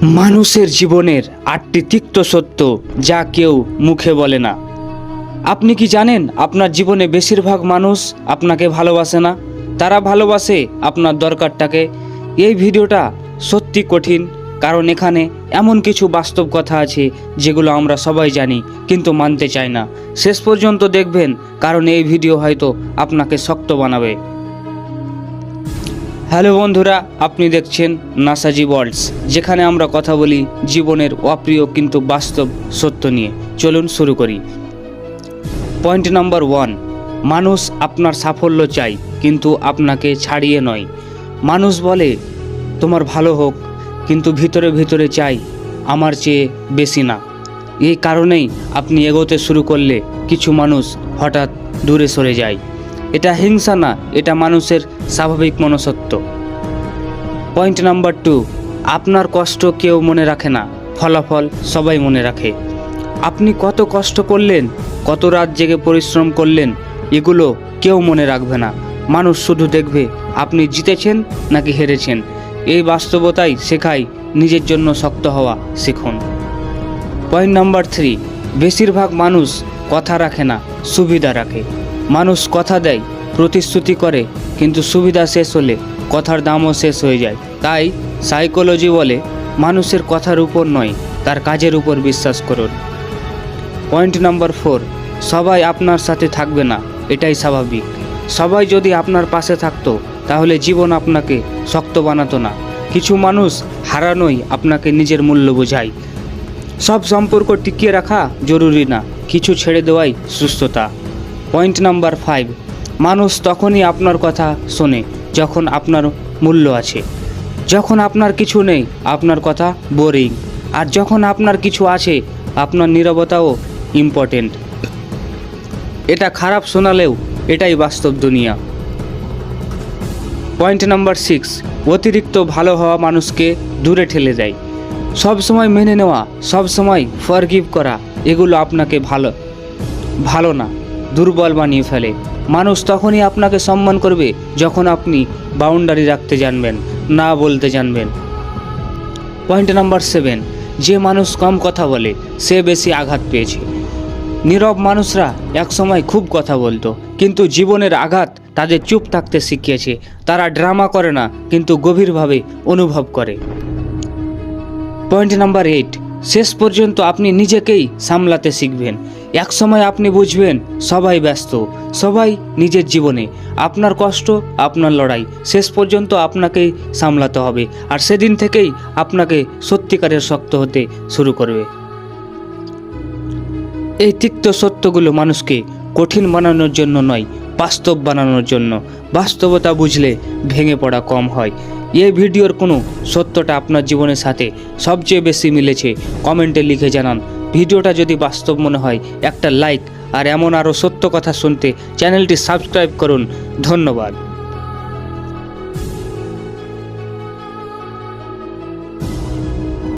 মানুষের জীবনের 8টি তিক্ত সত্য যা কেউ মুখে বলে না। আপনি কি জানেন আপনার জীবনে বেশিরভাগ মানুষ আপনাকে ভালোবাসে না, তারা ভালোবাসে আপনার দরকারটাকে। এই ভিডিওটা সত্যি কঠিন, কারণ এখানে এমন কিছু বাস্তব কথা আছে যেগুলো আমরা সবাই জানি কিন্তু মানতে চাই না। শেষ পর্যন্ত দেখবেন, কারণ এই ভিডিও হয়তো আপনাকে শক্ত বানাবে। হ্যালো বন্ধুরা, আপনি দেখছেন নাসাজি ওয়ার্ল্ডস, যেখানে আমরা কথা বলি জীবনের অপ্রিয় কিন্তু বাস্তব সত্য নিয়ে। চলুন শুরু করি। পয়েন্ট নাম্বার 1, মানুষ আপনার সাফল্য চাই কিন্তু আপনাকে ছাড়িয়ে নয়। মানুষ বলে তোমার ভালো হোক, কিন্তু ভিতরে ভিতরে চাই আমার চেয়ে বেশি না। এই কারণেই আপনি এগোতে শুরু করলে কিছু মানুষ হঠাৎ দূরে সরে যায়। এটা হিংসা না, এটা মানুষের স্বাভাবিক মনস্তত্ত্ব। পয়েন্ট নাম্বার 2, আপনার কষ্ট কেউ মনে রাখে না, ফলাফল সবাই মনে রাখে। আপনি কত কষ্ট করলেন, কত রাত জেগে পরিশ্রম করলেন, এগুলো কেউ মনে রাখবে না। মানুষ শুধু দেখবে আপনি জিতেছেন নাকি হেরেছেন। এই বাস্তবতাই শেখায় নিজের জন্য শক্ত হওয়া শিখুন। পয়েন্ট নাম্বার 3, বেশিরভাগ মানুষ কথা রাখে না, সুবিধা রাখে। মানুষ কথা দেয়, প্রতিশ্রুতি করে, কিন্তু সুবিধা শেষ হলে কথার দামও শেষ হয়ে যায়। তাই সাইকোলজি বলে মানুষের কথার উপর নয়, তার কাজের উপর বিশ্বাস করুন। পয়েন্ট নাম্বার 4, সবাই আপনার সাথে থাকবে না, এটাই স্বাভাবিক। সবাই যদি আপনার পাশে থাকতো তাহলে জীবন আপনাকে শক্ত বানাতো না। কিছু মানুষ হারানোই আপনাকে নিজের মূল্য বোঝায়। সব সম্পর্ক টিকিয়ে রাখা জরুরি না, কিছু ছেড়ে দেওয়াই সুস্থতা। পয়েন্ট নাম্বার 5, মানুষ তখনই আপনার কথা শোনে যখন আপনার মূল্য আছে। যখন আপনার কিছু নেই আপনার কথা বোরিং, আর যখন আপনার কিছু আছে আপনার নীরবতাও ইম্পর্টেন্ট। এটা খারাপ শোনালেও এটাই বাস্তব দুনিয়া। পয়েন্ট নাম্বার 6, অতিরিক্ত ভালো হওয়া মানুষকে দূরে ঠেলে দেয়। সব সময় মেনে নেওয়া, সব সময় ফরগিভ করা, এগুলো আপনাকে ভালো না, দুর্বল বানিয়ে ফেলে। মানুষ তখনই আপনাকে সম্মান করবে যখন আপনি বাউন্ডারি রাখতে জানবেন, না বলতে জানবেন। পয়েন্ট নাম্বার 7, যে মানুষ কম কথা বলে সে বেশি আঘাত পেয়েছে। নীরব মানুষরা একসময় খুব কথা বলতো, কিন্তু জীবনের আঘাত তাদের চুপ থাকতে শিখিয়েছে। তারা ড্রামা করে না, কিন্তু গভীরভাবে অনুভব করে। পয়েন্ট নাম্বার 8, শেষ পর্যন্ত আপনি নিজেকেই সামলাতে শিখবেন। একসময় আপনি বুঝবেন সবাই ব্যস্ত, সবাই নিজের জীবনে। আপনার কষ্ট, আপনার লড়াই শেষ পর্যন্ত আপনাকেই সামলাতে হবে, আর সেদিন থেকেই আপনাকে সত্যিকারের শক্ত হতে শুরু করবে। এই তিক্ত সত্যগুলো মানুষকে কঠিন বানানোর জন্য নয়, বাস্তব বানানোর জন্য। বাস্তবতা বুঝলে ভেঙে পড়া কম হয়। এই ভিডিওর কোনো সত্যটা আপনার জীবনের সাথে সবচেয়ে বেশি মিলেছে কমেন্টে লিখে জানান। ভিডিওটা যদি বাস্তব মনে হয় একটা লাইক, আর এমন আরও সত্য কথা শুনতে চ্যানেলটি সাবস্ক্রাইব করুন। ধন্যবাদ।